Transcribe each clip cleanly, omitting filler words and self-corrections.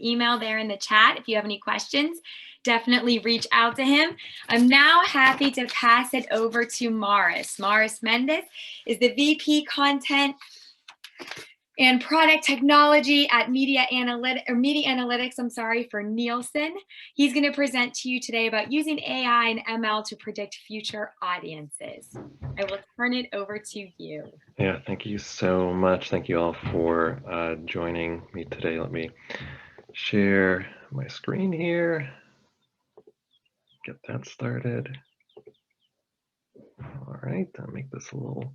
email there in the chat if you have any questions. Definitely reach out to him. I'm now happy to pass it over to Mariss. Mariss Mednis is the VP Content and Product Technology at Media Analytics, for Nielsen. He's going to present to you today about using AI and ML to predict future audiences. I will turn it over to you. Yeah, thank you so much. Thank you all for joining me today. Let me share my screen here. Get that started. All right, I'll make this a little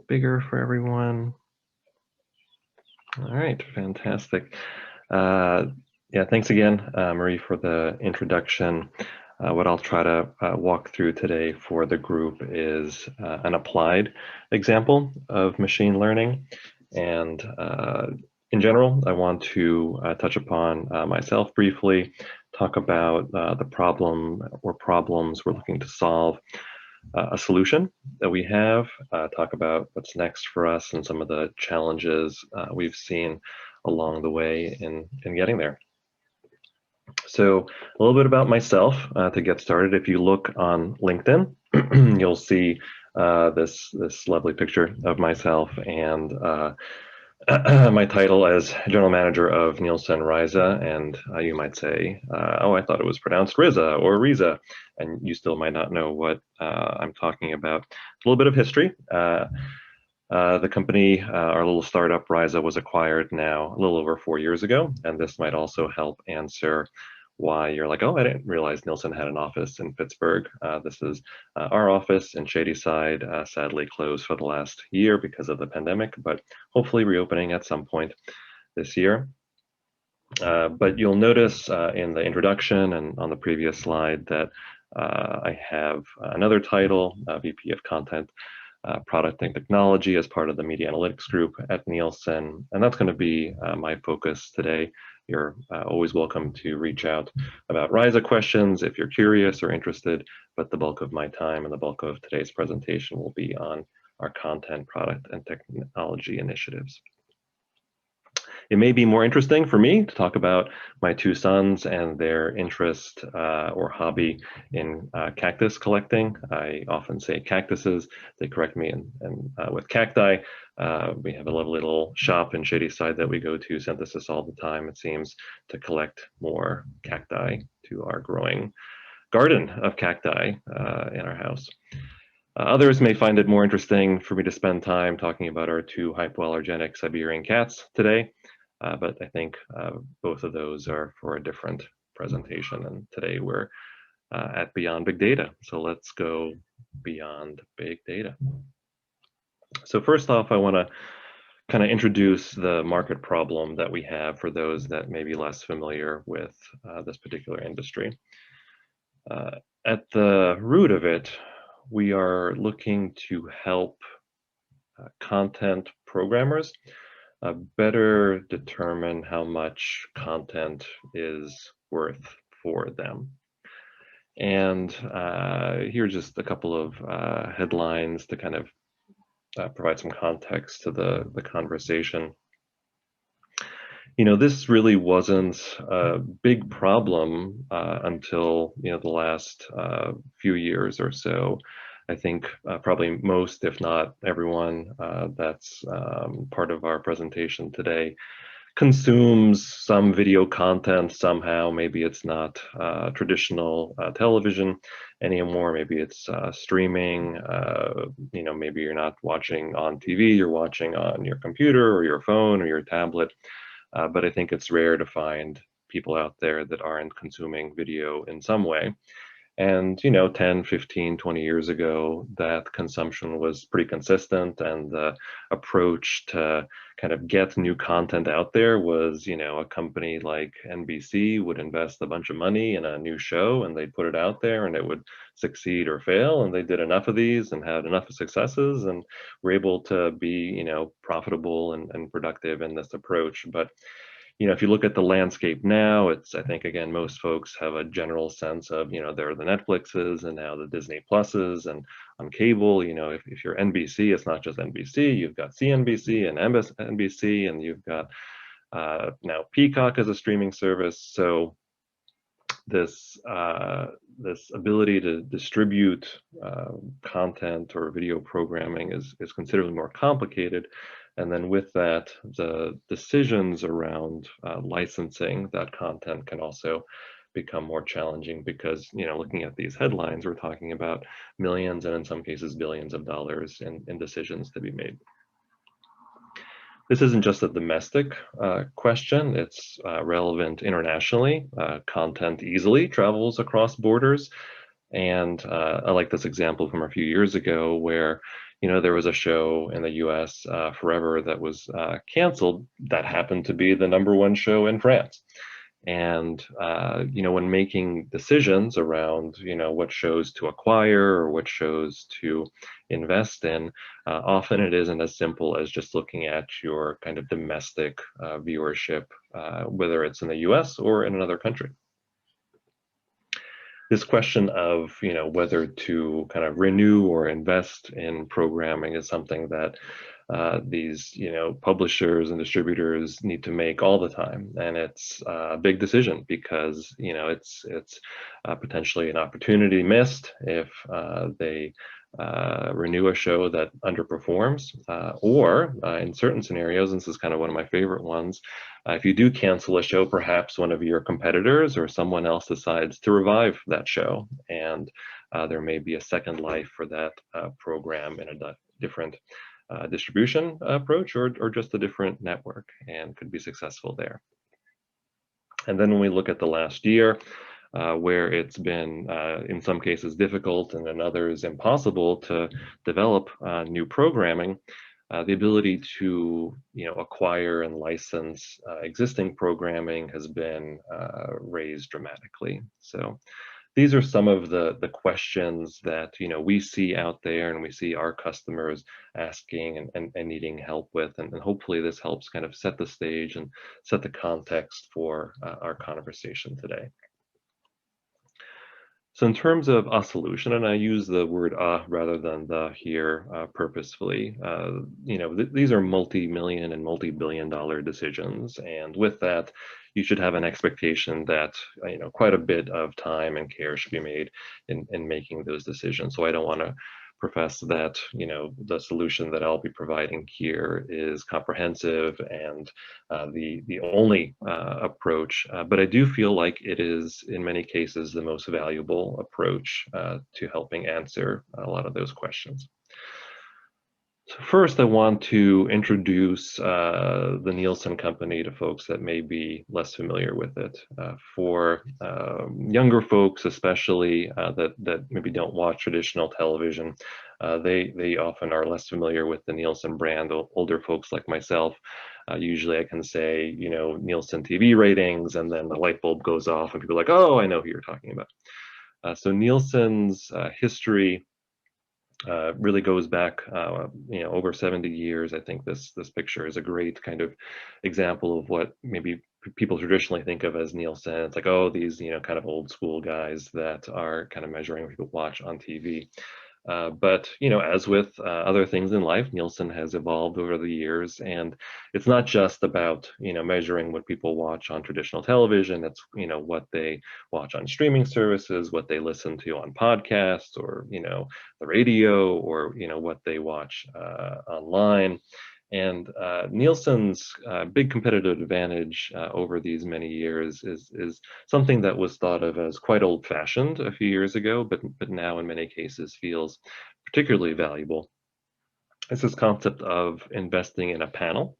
bigger for everyone. All right, fantastic. Yeah, thanks again, Marie, for the introduction. What I'll try to walk through today for the group is an applied example of machine learning. And in general, I want to touch upon myself briefly, talk about the problem or problems we're looking to solve, a solution that we have, talk about what's next for us and some of the challenges we've seen along the way in getting there. So a little bit about myself to get started. If you look on LinkedIn, you'll see this lovely picture of myself and my title as General Manager of Nielsen Riza, and you might say, oh, I thought it was pronounced Riza or Riza, and you still might not know what I'm talking about. A little bit of history. The company, our little startup Riza, was acquired now a little over 4 years ago, and this might also help answer why you're like, oh, I didn't realize Nielsen had an office in Pittsburgh. This is our office in Shadyside, sadly closed for the last year because of the pandemic, but hopefully reopening at some point this year. But you'll notice in the introduction and on the previous slide that I have another title, VP of Content, Product and Technology as part of the Media Analytics group at Nielsen, and that's going to be my focus today. You're always welcome to reach out about Riza questions if you're curious or interested, but the bulk of my time and the bulk of today's presentation will be on our content, product, and technology initiatives. It may be more interesting for me to talk about my two sons and their interest or hobby in cactus collecting. I often say cactuses. They correct me, and with cacti. We have a lovely little shop in Shadyside that we go to, Synthesis, all the time, it seems, to collect more cacti to our growing garden of cacti in our house. Others may find it more interesting for me to spend time talking about our two hypoallergenic Siberian cats today. But I think both of those are for a different presentation. And today we're at Beyond Big Data. So let's go beyond big data. So first off, I want to kind of introduce the market problem that we have for those that may be less familiar with this particular industry. At the root of it, we are looking to help content programmers better determine how much content is worth for them. And here's just a couple of headlines to kind of provide some context to the conversation. You know, this really wasn't a big problem until, you know, the last few years or so. I think probably most, if not everyone that's part of our presentation today consumes some video content somehow. Maybe it's not traditional television anymore. Maybe it's streaming. You know, maybe you're not watching on TV, you're watching on your computer or your phone or your tablet. But I think it's rare to find people out there that aren't consuming video in some way. And, you know, 10, 15, 20 years ago, that consumption was pretty consistent, and the approach to kind of get new content out there was, you know, a company like NBC would invest a bunch of money in a new show and they'd put it out there and it would succeed or fail. And they did enough of these and had enough successes and were able to be, you know, profitable and productive in this approach. But you know, if you look at the landscape now, it's, I think, again, most folks have a general sense of, you know, there are the Netflixes and now the Disney Pluses, and on cable, you know, if you're NBC, it's not just NBC, you've got CNBC and MSNBC, and you've got Now Peacock is a streaming service, so this this ability to distribute content or video programming is considerably more complicated. And then with that, the decisions around licensing that content can also become more challenging because, looking at these headlines, we're talking about millions and in some cases billions of dollars in decisions to be made. This isn't just a domestic question, it's relevant internationally. Content easily travels across borders. And I like this example from a few years ago where, there was a show in the US forever that was canceled that happened to be the #1 show in France. And when making decisions around what shows to acquire or what shows to invest in, often it isn't as simple as just looking at your kind of domestic viewership, whether it's in the US or in another country. This question of whether to kind of renew or invest in programming is something that these publishers and distributors need to make all the time, and it's a big decision because it's potentially an opportunity missed if they renew a show that underperforms, or in certain scenarios, and this is kind of one of my favorite ones, if you do cancel a show, perhaps one of your competitors or someone else decides to revive that show, and there may be a second life for that program in a different distribution approach or just a different network, and could be successful there. And then when we look at the last year, where it's been in some cases difficult and in others impossible to develop new programming, the ability to acquire and license existing programming has been raised dramatically. So these are some of the questions that we see out there and we see our customers asking and needing help with, and hopefully this helps kind of set the stage and set the context for our conversation today. So in terms of a solution, and I use the word rather than the here purposefully, these are multi-million and multi-billion-dollar decisions, and with that, you should have an expectation that quite a bit of time and care should be made in making those decisions. So I don't want to profess that the solution that I'll be providing here is comprehensive and the only approach, but I do feel like it is in many cases the most valuable approach to helping answer a lot of those questions. So first, I want to introduce the Nielsen company to folks that may be less familiar with it. For younger folks, especially that maybe don't watch traditional television, they often are less familiar with the Nielsen brand. Older folks like myself, usually I can say, Nielsen TV ratings, and then the light bulb goes off, and people are like, oh, I know who you're talking about. So Nielsen's history really goes back, over 70 years. I think this picture is a great kind of example of what maybe people traditionally think of as Nielsen. It's like, oh, these kind of old school guys that are kind of measuring what people watch on TV. But as with other things in life, Nielsen has evolved over the years, and it's not just about measuring what people watch on traditional television. It's what they watch on streaming services, what they listen to on podcasts, or the radio, or what they watch online. And Nielsen's big competitive advantage over these many years is something that was thought of as quite old-fashioned a few years ago, but now in many cases feels particularly valuable. It's this concept of investing in a panel,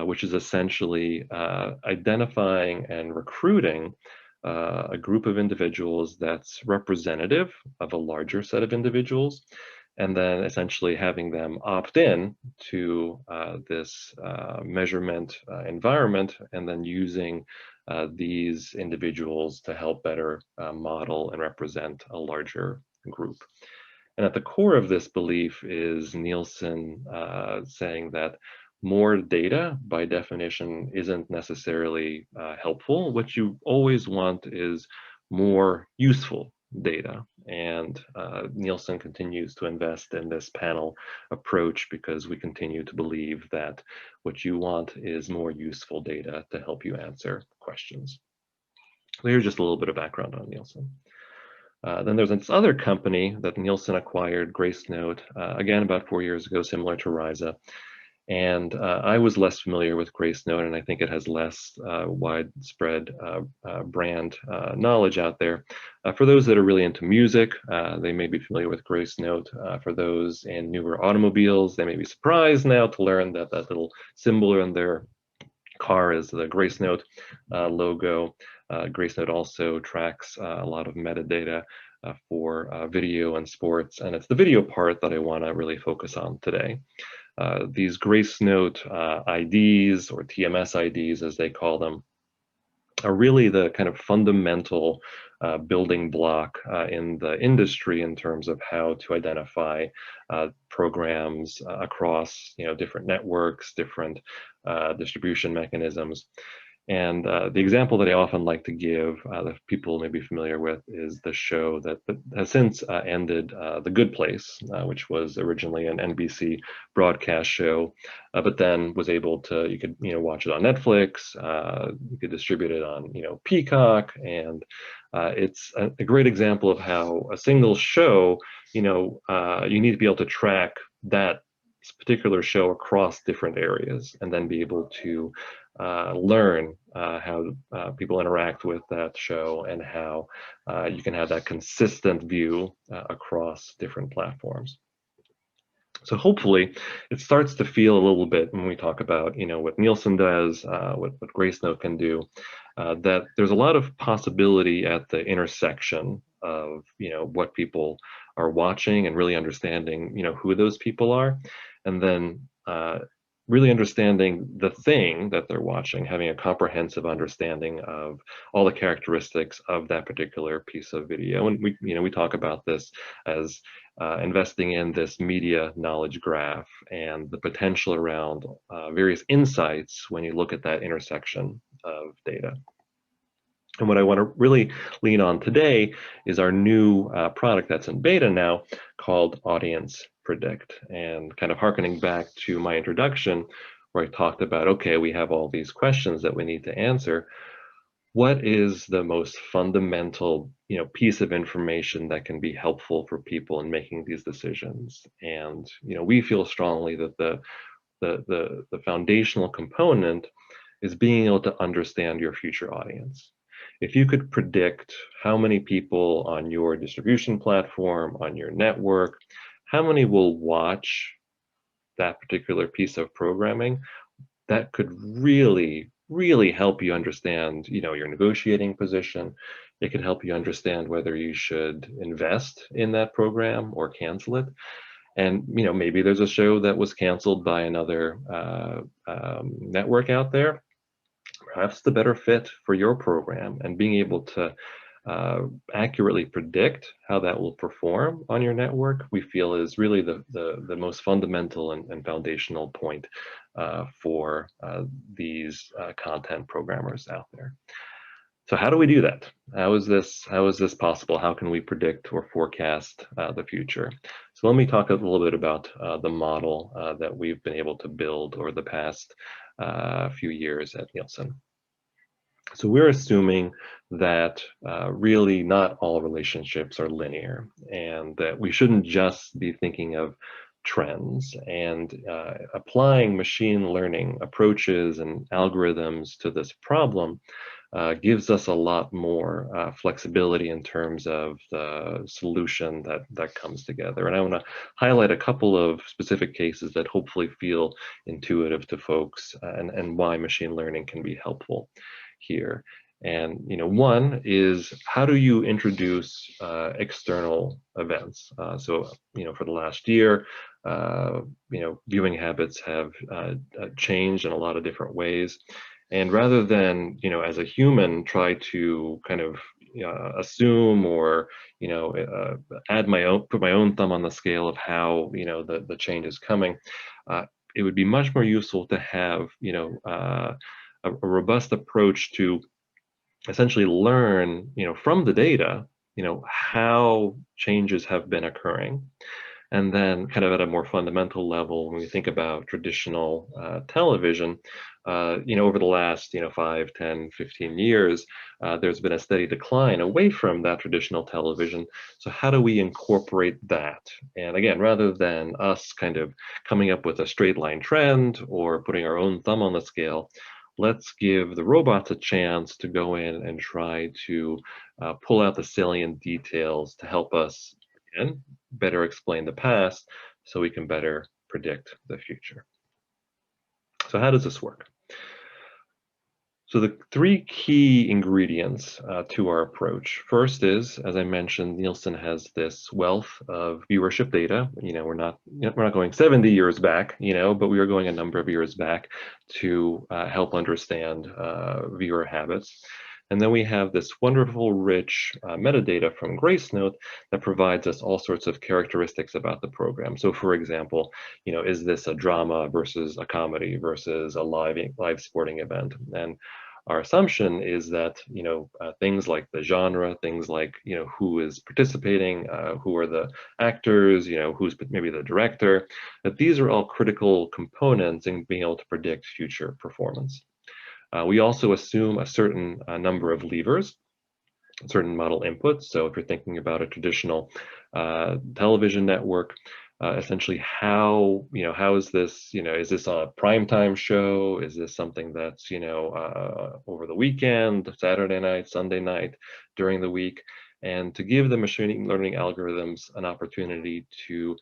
which is essentially identifying and recruiting a group of individuals that's representative of a larger set of individuals, and then essentially having them opt in to this measurement environment, and then using these individuals to help better model and represent a larger group. And at the core of this belief is Nielsen saying that more data, by definition, isn't necessarily helpful. What you always want is more useful data. And Nielsen continues to invest in this panel approach because we continue to believe that what you want is more useful data to help you answer questions. So here's just a little bit of background on Nielsen. Then there's this other company that Nielsen acquired, Gracenote, again, about 4 years ago, similar to Ryza. And I was less familiar with Gracenote, and I think it has less widespread brand knowledge out there. For those that are really into music, they may be familiar with Gracenote. For those in newer automobiles, they may be surprised now to learn that that little symbol in their car is the Gracenote logo. Gracenote also tracks a lot of metadata for video and sports, and it's the video part that I want to really focus on today. These Gracenote IDs, or TMS IDs as they call them, are really the kind of fundamental building block in the industry in terms of how to identify programs across different networks, different distribution mechanisms. And the example that I often like to give that people may be familiar with is the show that has since ended, The Good Place, which was originally an NBC broadcast show, but then was able to, you could watch it on Netflix, you could distribute it on Peacock, and it's a great example of how a single show, you need to be able to track that particular show across different areas and then be able to learn how people interact with that show and how you can have that consistent view across different platforms. So hopefully it starts to feel a little bit when we talk about what Nielsen does, what Gracenote can do, that there's a lot of possibility at the intersection of what people are watching and really understanding who those people are, and then really understanding the thing that they're watching, having a comprehensive understanding of all the characteristics of that particular piece of video. And we talk about this as investing in this media knowledge graph and the potential around various insights when you look at that intersection of data. And what I want to really lean on today is our new product that's in beta now called Audience Predict. And kind of hearkening back to my introduction where I talked about, okay, we have all these questions that we need to answer. What is the most fundamental piece of information that can be helpful for people in making these decisions? And we feel strongly that the foundational component is being able to understand your future audience. If you could predict how many people on your distribution platform, on your network, how many will watch that particular piece of programming, that could really, really help you understand, your negotiating position. It could help you understand whether you should invest in that program or cancel it. And maybe there's a show that was canceled by another network out there. Perhaps the better fit for your program, and being able to accurately predict how that will perform on your network, we feel is really the most fundamental and foundational point for these content programmers out there. So how do we do that? How is this possible? How can we predict or forecast the future? So let me talk a little bit about the model that we've been able to build over the past few years at Nielsen. So we're assuming that really not all relationships are linear, and that we shouldn't just be thinking of trends, and applying machine learning approaches and algorithms to this problem gives us a lot more flexibility in terms of the solution that comes together. And I want to highlight a couple of specific cases that hopefully feel intuitive to folks, and why machine learning can be helpful here. And one is, how do you introduce external events? So for the last year, viewing habits have changed in a lot of different ways. And rather than, as a human, try to kind of assume or, put my own thumb on the scale of how, the change is coming, it would be much more useful to have, a robust approach to essentially learn, from the data, how changes have been occurring. And then kind of at a more fundamental level, when we think about traditional television, over the last, 5, 10, 15 years, there's been a steady decline away from that traditional television. So how do we incorporate that? And again, rather than us kind of coming up with a straight line trend or putting our own thumb on the scale, let's give the robots a chance to go in and try to pull out the salient details to help us, again, better explain the past so we can better predict the future. So how does this work? So the three key ingredients to our approach. First is, as I mentioned, Nielsen has this wealth of viewership data. We're not going 70 years back, but we are going a number of years back to help understand viewer habits. And then we have this wonderful, rich metadata from Gracenote that provides us all sorts of characteristics about the program. So, for example, is this a drama versus a comedy versus a live sporting event? And our assumption is that things like the genre, things like who is participating, who are the actors, who's maybe the director, that these are all critical components in being able to predict future performance. We also assume a certain number of levers, certain model inputs. So if you're thinking about a traditional television network, essentially how is this, is this a primetime show? Is this something that's, over the weekend, Saturday night, Sunday night, during the week? And to give the machine learning algorithms an opportunity to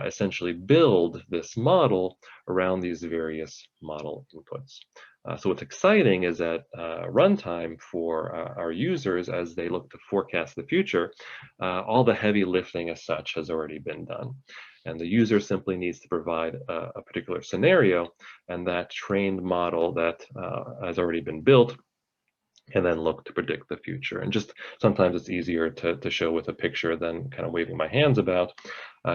essentially build this model around these various model inputs. So what's exciting is that runtime for our users as they look to forecast the future, all the heavy lifting as such has already been done. And the user simply needs to provide a particular scenario, and that trained model that has already been built and then look to predict the future. And just sometimes it's easier to show with a picture than kind of waving my hands about.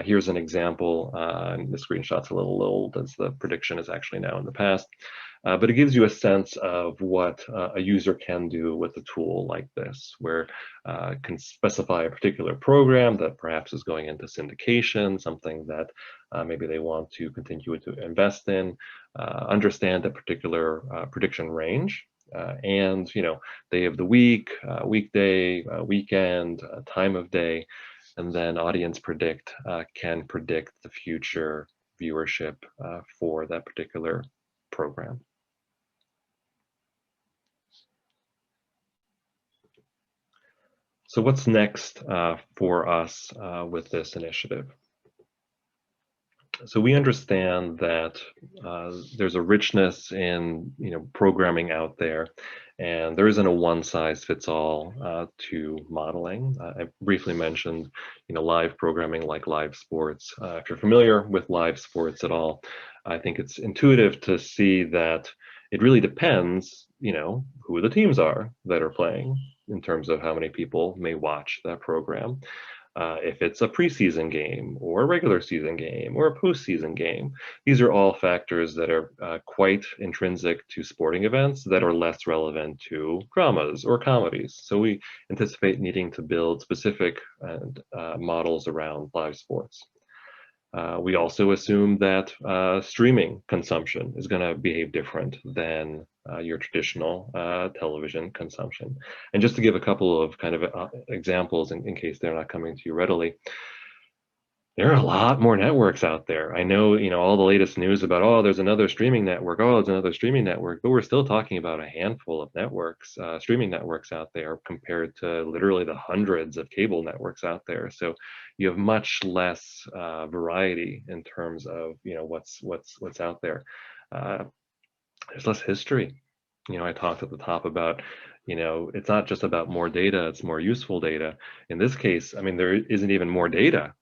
Here's an example, and the screenshot's a little old as the prediction is actually now in the past. But it gives you a sense of what a user can do with a tool like this, where it can specify a particular program that perhaps is going into syndication, something that maybe they want to continue to invest in, understand a particular prediction range, and day of the week, weekday, weekend, time of day, and then audience predict can predict the future viewership for that particular program. So what's next for us with this initiative? So we understand that there's a richness in programming out there, and there isn't a one-size-fits-all to modeling. I briefly mentioned live programming like live sports. If you're familiar with live sports at all, I think it's intuitive to see that it really depends who the teams are that are playing in terms of how many people may watch that program. If it's a preseason game or a regular season game or a postseason game, these are all factors that are quite intrinsic to sporting events that are less relevant to dramas or comedies. So we anticipate needing to build specific models around live sports. We also assume that streaming consumption is going to behave different than your traditional television consumption. And just to give a couple of kind of examples in case they're not coming to you readily, there are a lot more networks out there. I know, all the latest news about, oh, there's another streaming network, oh, there's another streaming network, but we're still talking about a handful of networks, streaming networks out there compared to literally the hundreds of cable networks out there. So you have much less variety in terms of, what's out there. There's less history. I talked at the top about, it's not just about more data, it's more useful data. In this case, I mean, there isn't even more data.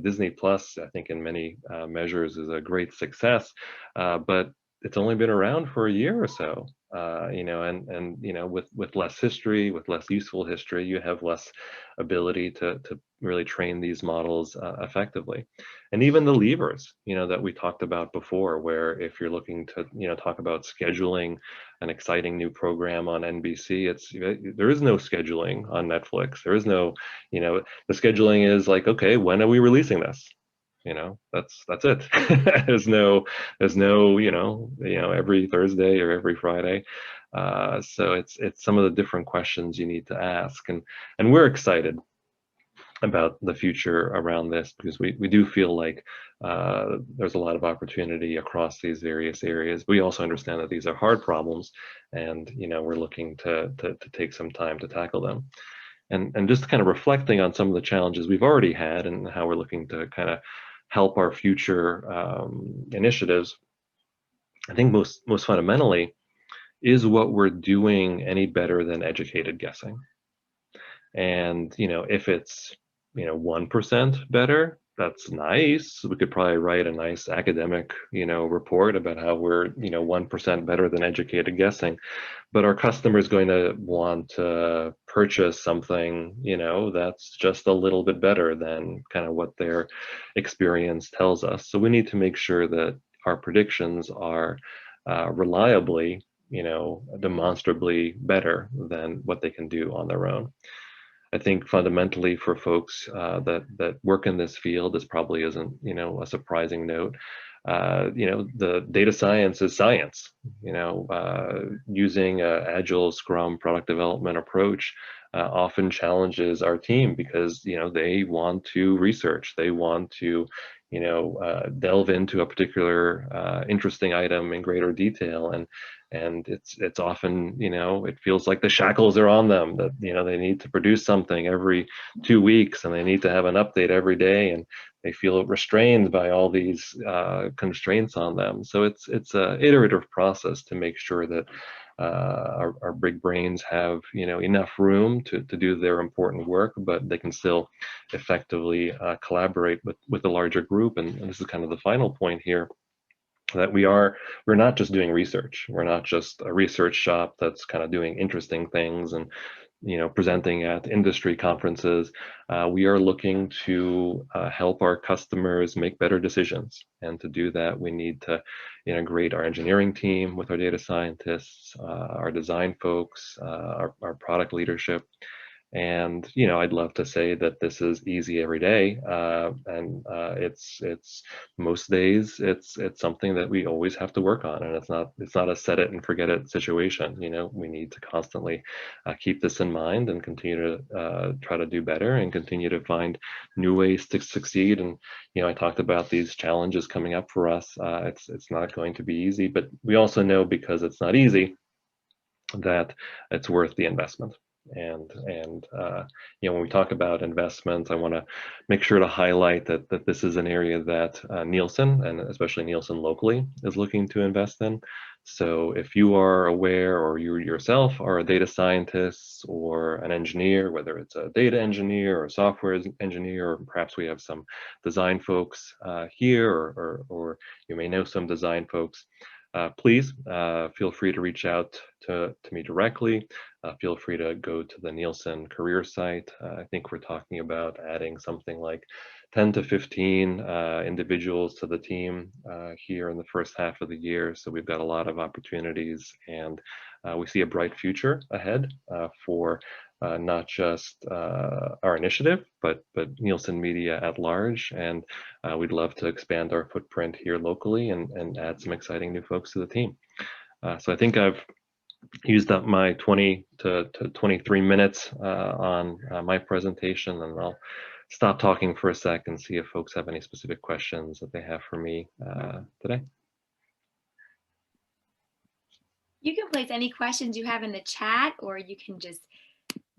Disney Plus, I think in many measures is a great success, but it's only been around for a year or so. With less history, with less useful history, you have less ability to really train these models effectively. And even the levers, that we talked about before, where if you're looking to, talk about scheduling an exciting new program on NBC. There is no scheduling on Netflix. There is no, the scheduling is like, okay, when are we releasing this? That's it. there's no every Thursday or every Friday. So it's some of the different questions you need to ask, and we're excited about the future around this, because we do feel like there's a lot of opportunity across these various areas. We also understand that these are hard problems, and we're looking to take some time to tackle them. And just kind of reflecting on some of the challenges we've already had and how we're looking to kind of help our future initiatives, I think most fundamentally, is what we're doing any better than educated guessing? And if it's 1% better, that's nice. We could probably write a nice academic report about how we're 1% better than educated guessing. But our customer is going to want to purchase something that's just a little bit better than kind of what their experience tells us. So we need to make sure that our predictions are reliably, demonstrably better than what they can do on their own. I think fundamentally for folks that work in this field, this probably isn't a surprising note. The data science is science. Using an agile Scrum product development approach often challenges our team, because they want to research, they want to delve into a particular interesting item in greater detail, and it's often it feels like the shackles are on them, that they need to produce something every 2 weeks, and they need to have an update every day, and they feel restrained by all these constraints on them. So it's a iterative process to make sure that our big brains have enough room to do their important work, but they can still effectively collaborate with the larger group. And this is kind of the final point here, that we're not just doing research. We're not just a research shop that's kind of doing interesting things and presenting at industry conferences. We are looking to help our customers make better decisions, and to do that we need to integrate our engineering team with our data scientists, our design folks, our product leadership. And I'd love to say that this is easy every day, and it's most days it's something that we always have to work on, and it's not a set it and forget it situation. We need to constantly keep this in mind and continue to try to do better and continue to find new ways to succeed. And I talked about these challenges coming up for us. It's not going to be easy, but we also know, because it's not easy, that it's worth the investment. And when we talk about investment, I want to make sure to highlight that this is an area that Nielsen, and especially Nielsen locally, is looking to invest in. So if you are aware, or you yourself are a data scientist or an engineer, whether it's a data engineer or a software engineer, or perhaps we have some design folks here, or you may know some design folks, please feel free to reach out to me directly. Feel free to go to the Nielsen career site. I think we're talking about adding something like 10 to 15 individuals to the team here in the first half of the year. So we've got a lot of opportunities, and we see a bright future ahead for not just our initiative, but Nielsen Media at large. And we'd love to expand our footprint here locally and add some exciting new folks to the team. So I think I've used up my 20 to 23 minutes on my presentation, and I'll stop talking for a sec and see if folks have any specific questions that they have for me today. You can place any questions you have in the chat, or you can just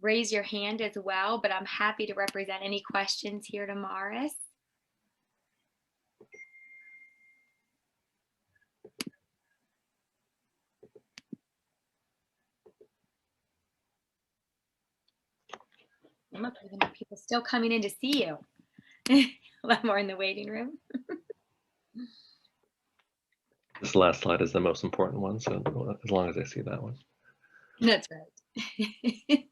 raise your hand as well, but I'm happy to represent any questions here to Mariss. I'm even people still coming in to see you. A lot more in the waiting room. This last slide is the most important one, so as long as I see that one. That's right.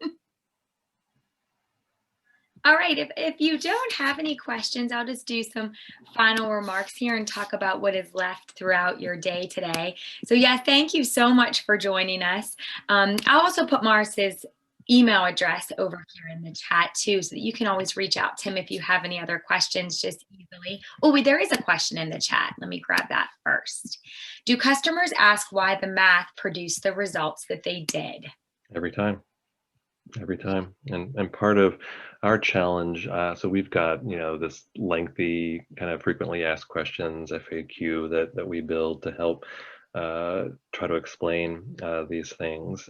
All right, if you don't have any questions, I'll just do some final remarks here and talk about what is left throughout your day today. So yeah, thank you so much for joining us. I'll also put Mariss's email address over here in the chat too, so that you can always reach out to him if you have any other questions just easily. Oh, wait, there is a question in the chat. Let me grab that first. Do customers ask why the math produced the results that they did? Every time. Every time. And part of our challenge, so we've got, this lengthy kind of frequently asked questions FAQ that we build to help try to explain these things.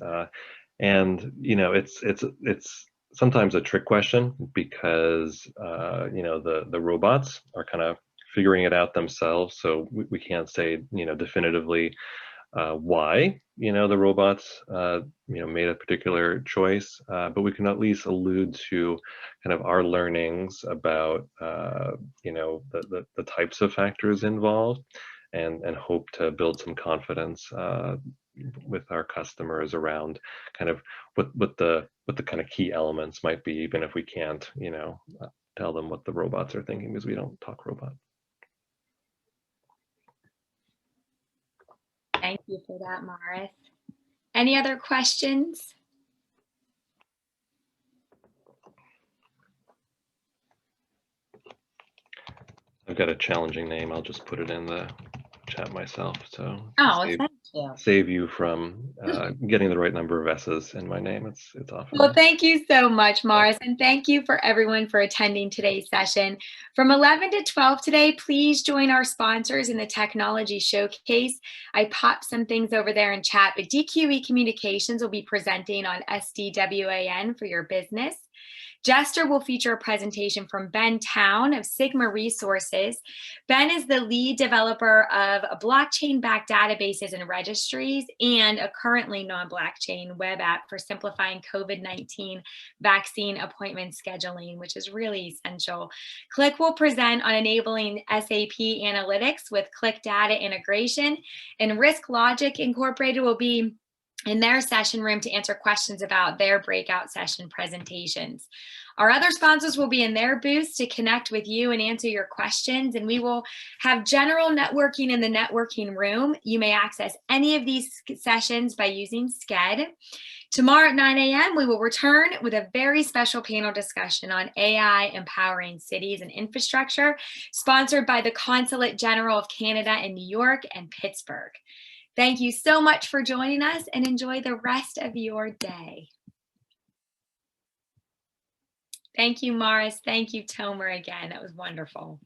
And it's sometimes a trick question because the robots are kind of figuring it out themselves. So we can't say definitively why the robots made a particular choice, but we can at least allude to kind of our learnings about the types of factors involved, and hope to build some confidence with our customers around kind of what the kind of key elements might be, even if we can't tell them what the robots are thinking because we don't talk robot. Thank you for that, Mariss. Any other questions? I've got a challenging name. I'll just put it in the chat myself. So Thank you. Save you from getting the right number of S's in my name. It's often. Well, thank you so much, Mariss, and thank you for everyone for attending today's session. From 11 to 12 today, please join our sponsors in the technology showcase. I popped some things over there in chat, but DQE Communications will be presenting on SDWAN for your business. Jester will feature a presentation from Ben Town of Sigma Resources. Ben is the lead developer of blockchain-backed databases and registries and a currently non-blockchain web app for simplifying COVID-19 vaccine appointment scheduling, which is really essential. Click will present on enabling SAP analytics with Click data integration, and Risk Logic Incorporated will be in their session room to answer questions about their breakout session presentations. Our other sponsors will be in their booths to connect with you and answer your questions, and we will have general networking in the networking room. You may access any of these sessions by using Sched. Tomorrow at 9 a.m., we will return with a very special panel discussion on AI empowering cities and infrastructure, sponsored by the Consulate General of Canada in New York and Pittsburgh. Thank you so much for joining us, and enjoy the rest of your day. Thank you, Mariss. Thank you, Tomer, again. That was wonderful.